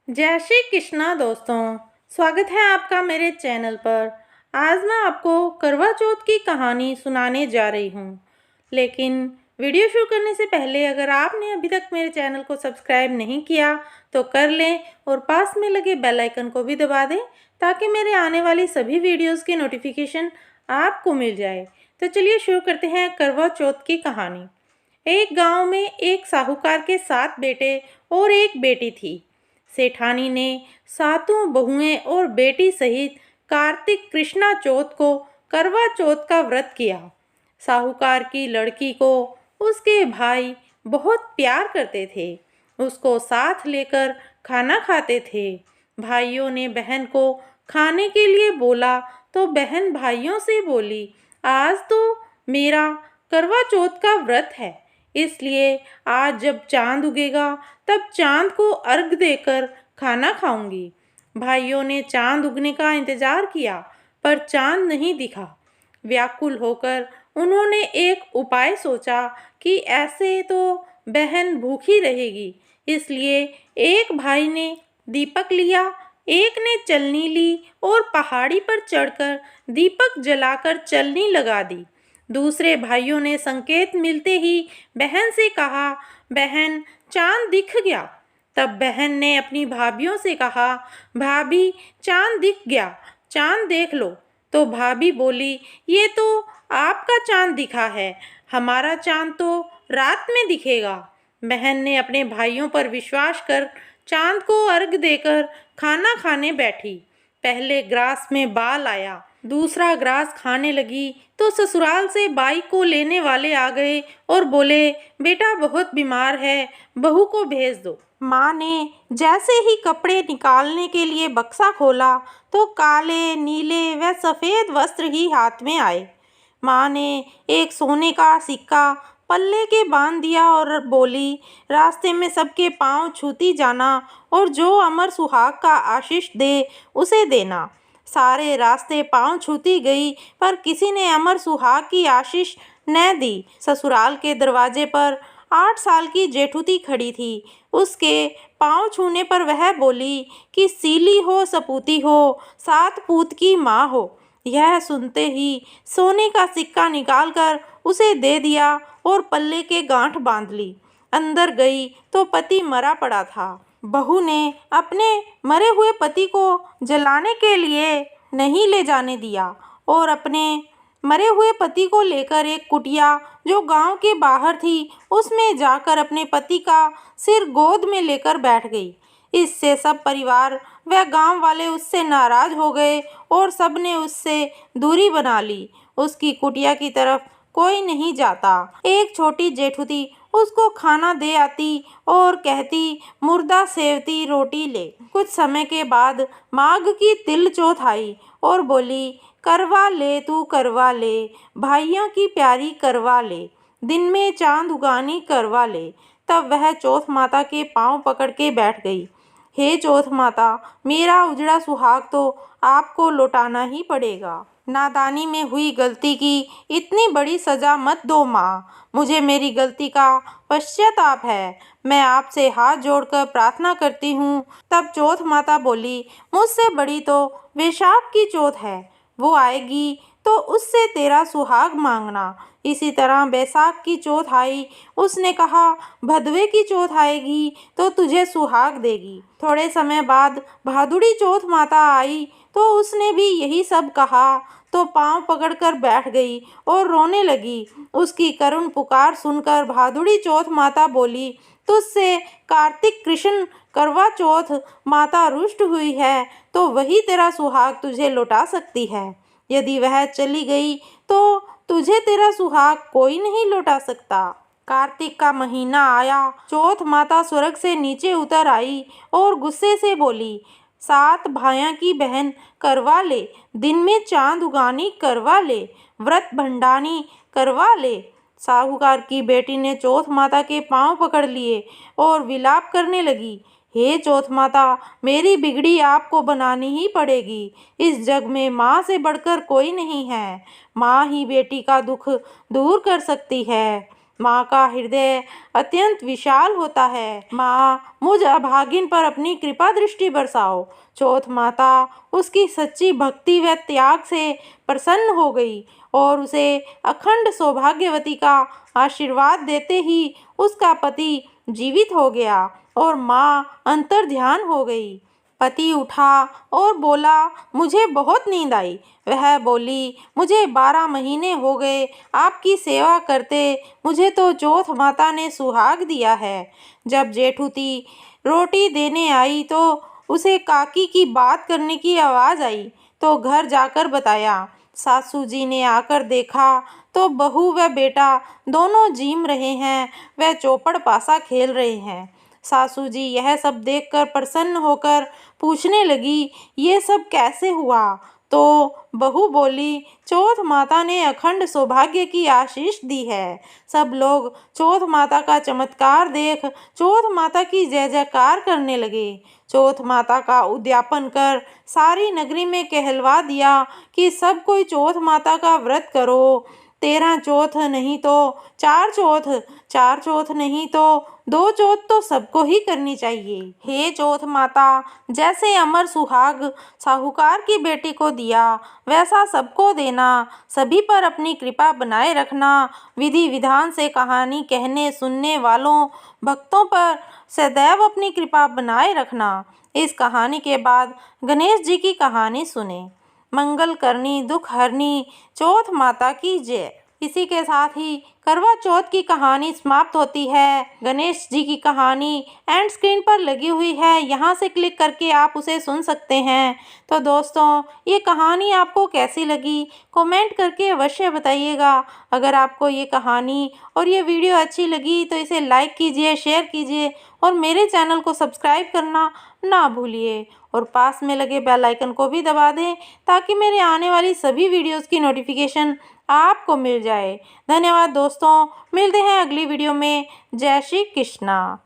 जय श्री कृष्णा दोस्तों, स्वागत है आपका मेरे चैनल पर। आज मैं आपको करवा चौथ की कहानी सुनाने जा रही हूँ। लेकिन वीडियो शुरू करने से पहले अगर आपने अभी तक मेरे चैनल को सब्सक्राइब नहीं किया तो कर लें और पास में लगे बेल आइकन को भी दबा दें ताकि मेरे आने वाली सभी वीडियोस की नोटिफिकेशन आपको मिल जाए। तो चलिए शुरू करते हैं करवा चौथ की कहानी। एक गांव में एक साहूकार के 7 बेटे और एक बेटी थी। सेठानी ने सातों बहुएं और बेटी सहित कार्तिक कृष्णा चौथ को करवा चौथ का व्रत किया। साहूकार की लड़की को उसके भाई बहुत प्यार करते थे, उसको साथ लेकर खाना खाते थे। भाइयों ने बहन को खाने के लिए बोला तो बहन भाइयों से बोली, आज तो मेरा करवा चौथ का व्रत है, इसलिए आज जब चांद उगेगा तब चांद को अर्घ देकर खाना खाऊंगी। भाइयों ने चांद उगने का इंतजार किया पर चांद नहीं दिखा। व्याकुल होकर उन्होंने एक उपाय सोचा कि ऐसे तो बहन भूखी रहेगी, इसलिए एक भाई ने दीपक लिया, एक ने चलनी ली और पहाड़ी पर चढ़कर दीपक जलाकर चलनी लगा दी। दूसरे भाइयों ने संकेत मिलते ही बहन से कहा, बहन चांद दिख गया। तब बहन ने अपनी भाभियों से कहा, भाभी चांद दिख गया, चांद देख लो। तो भाभी बोली, ये तो आपका चांद दिखा है, हमारा चांद तो रात में दिखेगा। बहन ने अपने भाइयों पर विश्वास कर चांद को अर्घ देकर खाना खाने बैठी। पहले ग्रास में बाल आया, दूसरा ग्रास खाने लगी तो ससुराल से बाई को लेने वाले आ गए और बोले, बेटा बहुत बीमार है, बहू को भेज दो। माँ ने जैसे ही कपड़े निकालने के लिए बक्सा खोला तो काले, नीले व सफ़ेद वस्त्र ही हाथ में आए। माँ ने एक सोने का सिक्का पल्ले के बांध दिया और बोली, रास्ते में सबके पांव छूती जाना और जो अमर सुहाग का आशीष दे उसे देना। सारे रास्ते पांव छूती गई पर किसी ने अमर सुहाग की आशीष न दी। ससुराल के दरवाजे पर 8 साल की जेठुती खड़ी थी। उसके पांव छूने पर वह बोली कि सीली हो सपूती हो, 7 पूत की माँ हो। यह सुनते ही सोने का सिक्का निकालकर उसे दे दिया और पल्ले के गांठ बांध ली। अंदर गई तो पति मरा पड़ा था। बहू ने अपने मरे हुए पति को जलाने के लिए नहीं ले जाने दिया और अपने मरे हुए पति को लेकर एक कुटिया जो गांव के बाहर थी उसमें जाकर अपने पति का सिर गोद में लेकर बैठ गई। इससे सब परिवार व गांव वाले उससे नाराज हो गए और सबने उससे दूरी बना ली। उसकी कुटिया की तरफ कोई नहीं जाता। एक छोटी जेठुती उसको खाना दे आती और कहती, मुर्दा सेवती रोटी ले। कुछ समय के बाद माघ की तिल चौथ आई और बोली, करवा ले तू करवा ले, भाइयों की प्यारी करवा ले, दिन में चांद उगानी करवा ले। तब वह चौथ माता के पांव पकड़ के बैठ गई। हे चौथ माता, मेरा उजड़ा सुहाग तो आपको लौटाना ही पड़ेगा। नादानी में हुई गलती की इतनी बड़ी सजा मत दो माँ, मुझे मेरी गलती का पश्चाताप है, मैं आपसे हाथ जोड़कर प्रार्थना करती हूँ। तब चौथ माता बोली, मुझसे बड़ी तो वैशाख की चौथ है, वो आएगी तो उससे तेरा सुहाग मांगना। इसी तरह बैसाख की चौथ आई, उसने कहा भदवे की चौथ आएगी तो तुझे सुहाग देगी। थोड़े समय बाद भादुड़ी चौथ माता आई तो उसने भी यही सब कहा तो पांव पकड़कर बैठ गई और रोने लगी। उसकी करुण पुकार सुनकर भादुड़ी चौथ माता बोली, तुझसे कार्तिक कृष्ण करवा चौथ माता रुष्ट हुई है तो वही तेरा सुहाग तुझे लौटा सकती है। यदि वह चली गई तो तुझे तेरा सुहाग कोई नहीं लौटा सकता। कार्तिक का महीना आया, चौथ माता स्वर्ग से नीचे उतर आई और गुस्से से बोली, 7 भाइयों की बहन करवा ले, दिन में चांद उगानी करवा ले, व्रत भंडानी करवा ले। साहूकार की बेटी ने चौथ माता के पांव पकड़ लिए और विलाप करने लगी, हे चौथ माता, मेरी बिगड़ी आपको बनानी ही पड़ेगी। इस जग में माँ से बढ़कर कोई नहीं है, माँ ही बेटी का दुख दूर कर सकती है। माँ का हृदय अत्यंत विशाल होता है। माँ, मुझ अभागिन पर अपनी कृपा दृष्टि बरसाओ। चौथ माता उसकी सच्ची भक्ति व त्याग से प्रसन्न हो गई और उसे अखंड सौभाग्यवती का आशीर्वाद देते ही उसका पति जीवित हो गया और माँ अंतर्ध्यान हो गई। पति उठा और बोला, मुझे बहुत नींद आई। वह बोली, मुझे 12 महीने हो गए आपकी सेवा करते, मुझे तो चौथ माता ने सुहाग दिया है। जब जेठूती रोटी देने आई तो उसे काकी की बात करने की आवाज़ आई तो घर जाकर बताया। सासू जी ने आकर देखा तो बहू व बेटा दोनों जीम रहे हैं, वह चौपड़ पासा खेल रहे हैं। सासू जी यह सब देखकर प्रसन्न होकर पूछने लगी, ये सब कैसे हुआ? तो बहू बोली, चौथ माता ने अखंड सौभाग्य की आशीष दी है। सब लोग चौथ माता का चमत्कार देख चौथ माता की जय जयकार करने लगे। चौथ माता का उद्यापन कर सारी नगरी में कहलवा दिया कि सब कोई चौथ माता का व्रत करो। 13 चौथ नहीं तो 4 चौथ, 4 चौथ नहीं तो 2 चौथ तो सबको ही करनी चाहिए। हे चौथ माता, जैसे अमर सुहाग साहूकार की बेटी को दिया वैसा सबको देना, सभी पर अपनी कृपा बनाए रखना। विधि विधान से कहानी कहने सुनने वालों भक्तों पर सदैव अपनी कृपा बनाए रखना। इस कहानी के बाद गणेश जी की कहानी सुने। मंगल करनी दुख हरनी चौथ माता की जय। इसी के साथ ही करवा चौथ की कहानी समाप्त होती है। गणेश जी की कहानी एंड स्क्रीन पर लगी हुई है, यहाँ से क्लिक करके आप उसे सुन सकते हैं। तो दोस्तों, ये कहानी आपको कैसी लगी कमेंट करके अवश्य बताइएगा। अगर आपको ये कहानी और ये वीडियो अच्छी लगी तो इसे लाइक कीजिए, शेयर कीजिए और मेरे चैनल को सब्सक्राइब करना ना भूलिए और पास में लगे बेल आइकन को भी दबा दें ताकि मेरे आने वाली सभी वीडियोस की नोटिफिकेशन आपको मिल जाए। धन्यवाद दोस्तों, मिलते हैं अगली वीडियो में। जय श्री कृष्णा।